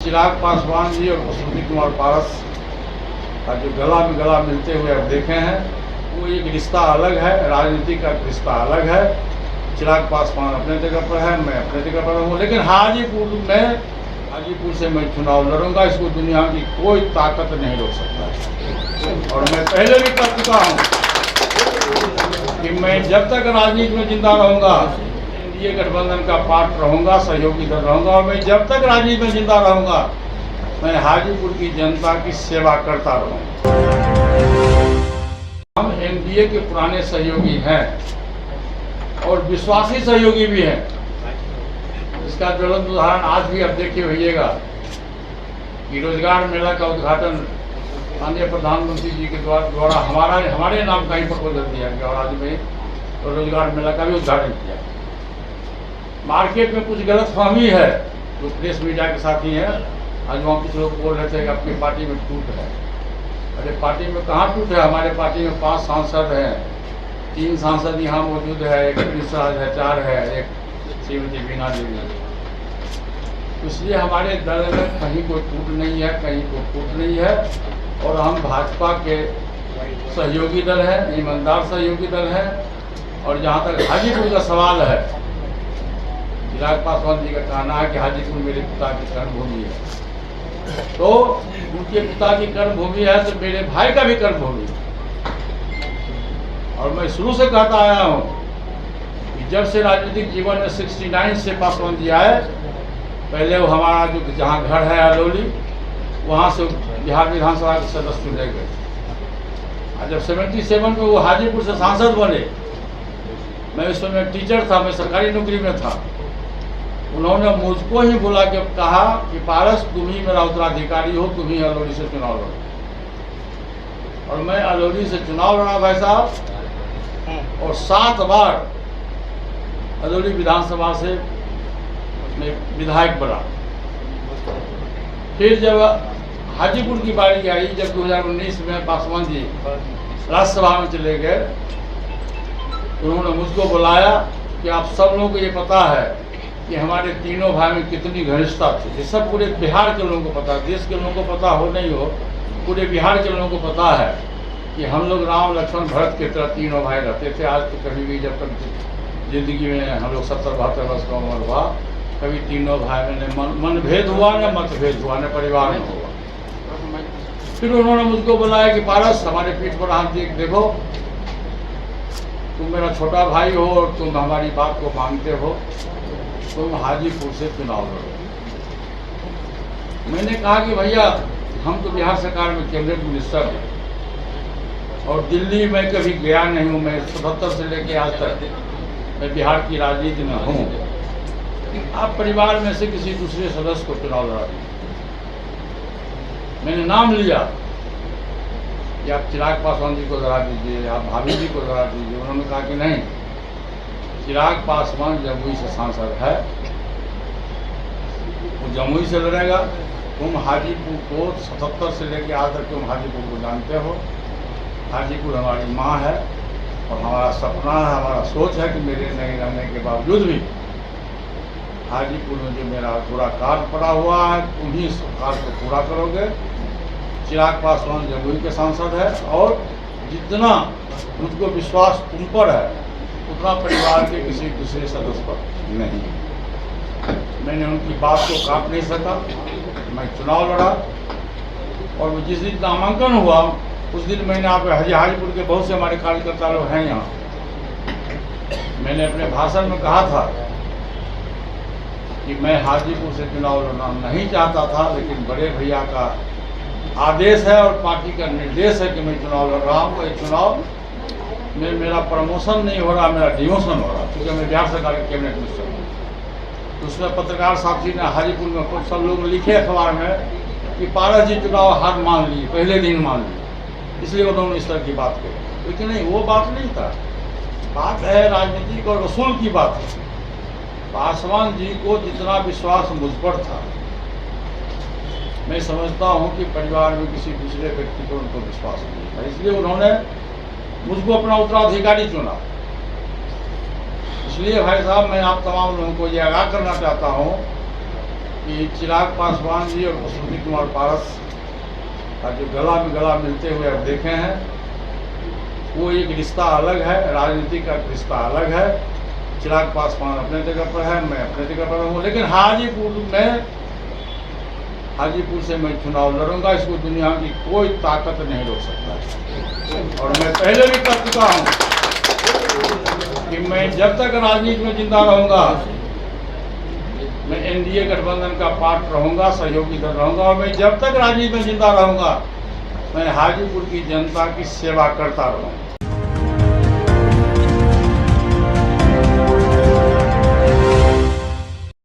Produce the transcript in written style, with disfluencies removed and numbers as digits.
चिराग पासवान जी और पशुपति कुमार पारस का जो गला में गला मिलते हुए अब देखे हैं, वो एक रिश्ता अलग है, राजनीति का रिश्ता अलग है। चिराग पासवान अपने जगह पर है, मैं अपने जगह पर हूँ, लेकिन हाजीपुर से मैं चुनाव लड़ूंगा, इसको दुनिया की कोई ताकत नहीं रोक सकता। और मैं पहले भी कह चुका हूँ कि मैं जब तक राजनीति में जिंदा रहूंगा, एनडीए गठबंधन का पार्ट रहूंगा, सहयोगी दल रहूंगा, और मैं जब तक राजनीति में जिंदा रहूंगा, मैं हाजीपुर की जनता की सेवा करता रहूंगा। हम एनडीए के पुराने सहयोगी हैं और विश्वासी सहयोगी भी हैं। इसका ज्वलंत उदाहरण आज भी आप देखे होइएगा कि रोजगार मेला का उद्घाटन माननीय प्रधानमंत्री जी के द्वारा हमारे नाम का ही प्रपोजल दिया गया, और आज में तो रोजगार मेला का भी उद्घाटन किया। मार्केट में कुछ गलतफहमी है, जो प्रेस मीडिया के साथी हैं। आज वहाँ कुछ लोग बोल रहे थे कि आपकी पार्टी में टूट है। अरे पार्टी में कहाँ टूट है? हमारे पार्टी में 5 सांसद हैं, 3 सांसद यहाँ मौजूद है, एक प्रिंसराज है, 4 है, एक श्रीमती बीना देवी। इसलिए हमारे दल में कहीं कोई टूट नहीं है, कहीं कोई फूट नहीं है, और हम भाजपा के सहयोगी दल हैं, ईमानदार सहयोगी दल हैं। और जहाँ तक हाजीपुर का सवाल है, चिराग पासवान जी का कहना है कि हाजीपुर मेरे पिता की कर्मभूमि है, तो उनके पिता की कर्मभूमि है तो मेरे भाई का भी कर्मभूमि है। और मैं शुरू से कहता आया हूँ कि जब से राजनीतिक जीवन में 69 से पासवान जी आए, पहले वो हमारा जो जहाँ घर है अलौली, वहाँ से बिहार विधानसभा के सदस्य चुने गए। और जब 77 में वो हाजीपुर से सांसद बने, मैं उस समय टीचर था, मैं सरकारी नौकरी में था। उन्होंने मुझको ही बुला के कहा कि पारस तुम ही मेरा उत्तराधिकारी हो, तुम ही अलौली से चुनाव लड़ो। और मैं अलौली से चुनाव लड़ा भाई साहब, और 7 बार अलौली विधानसभा से मैं विधायक बना। फिर जब हाजीपुर की बारी आई, जब 2019 में पासवान जी राज्यसभा में चले गए, उन्होंने मुझको बुलाया कि आप सब लोगों को ये पता है कि हमारे तीनों भाई में कितनी घनिष्ठता थी। ये सब पूरे बिहार के लोगों को पता है, देश के लोगों को पता हो नहीं हो, पूरे बिहार के लोगों को पता है कि हम लोग राम लक्ष्मण भरत की तरह तीनों भाई रहते थे। आज तो कभी भी, जब तक जिंदगी में हम लोग 70-72 वर्ष का उम्र हुआ, कभी तीनों भाई में न मनभेद हुआ, न मतभेद हुआ, न परिवार में हुआ। फिर उन्होंने मुझको बुलाया कि पारस, हमारे पीठ पर हाथ देखो, तुम मेरा छोटा भाई हो और तुम हमारी बात को मानते हो, तुम हाजीपुर से चुनाव लड़ो। मैंने कहा कि भैया, हम तो बिहार सरकार में कैबिनेट मिनिस्टर हैं, और दिल्ली में कभी गया नहीं हूँ। मैं 77 से लेके आज तक मैं बिहार की राजनीति में हूँ। आप परिवार में से किसी दूसरे सदस्य को चुनाव लड़ा दीजिए। मैंने नाम लिया कि आप चिराग पासवान जी को लड़ा दीजिए, आप भाभी जी को लड़ा दीजिए। उन्होंने कहा कि नहीं, चिराग पासवान जमुई से सांसद है, वो जमुई से लड़ेगा। तुम हाजीपुर को 77 से लेकर आज तक तुम हाजीपुर को जानते हो। हाजीपुर हमारी माँ है, और हमारा सपना है, हमारा सोच है कि मेरे नहीं रहने के बावजूद भी हाजीपुर में जो मेरा पूरा कार्य पड़ा हुआ है, तुम ही इस कार्य को पूरा करोगे। चिराग पासवान जमुई के सांसद है, और जितना मुझको विश्वास तुम पर है, उतना परिवार के किसी दूसरे सदस्य पर नहीं। मैंने उनकी बात को काट नहीं सका, मैं चुनाव लड़ा। और जिस दिन नामांकन हुआ, उस दिन मैंने आप हाजीपुर के बहुत से हमारे कार्यकर्ता लोग हैं यहाँ, मैंने अपने भाषण में कहा था कि मैं हाजीपुर से चुनाव लड़ना नहीं चाहता था, लेकिन बड़े भैया का आदेश है और पार्टी का निर्देश है कि मैं चुनाव लड़ रहा हूँ। ये चुनाव में मेरा प्रमोशन नहीं हो रहा, मेरा डिमोशन हो रहा, क्योंकि मैं बिहार सरकार के कैबिनेट मिनिस्टर हूँ। तो उसमें पत्रकार साथी ने हाजीपुर में सब लोग लिखे अखबार में कि पारस जी चुनाव हार मान लिए, पहले दिन मान लिए, इसलिए उन्होंने इस तरह की बात कही। लेकिन नहीं, वो बात नहीं था। बात है राजनीतिक और रसूल की बात है। पासवान जी को जितना विश्वास मुझ पर था, मैं समझता हूं कि परिवार में किसी दूसरे व्यक्ति को उनको विश्वास नहीं था, इसलिए उन्होंने मुझको अपना उत्तराधिकारी चुना। इसलिए भाई साहब, मैं आप तमाम लोगों को ये आगाह करना चाहता हूं कि कि चिराग पासवान जी और बसुमती कुमार पारस का जो गला में गला मिलते हुए अब देखे हैं, वो एक रिश्ता अलग है, राजनीति का रिश्ता अलग है। चिराग पासवान अपने जगह पर है, मैं अपने जगह पर हूँ, लेकिन हाजीपुर से मैं चुनाव लड़ूंगा, इसको दुनिया की कोई ताकत नहीं रोक सकता। और मैं पहले भी कह चुका हूँ कि मैं जब तक राजनीति में जिंदा रहूंगा, मैं एनडीए गठबंधन का पार्ट रहूंगा, सहयोगी दल रहूंगा, और मैं जब तक राजनीति में जिंदा रहूंगा, मैं हाजीपुर की जनता की सेवा करता रहूंगा।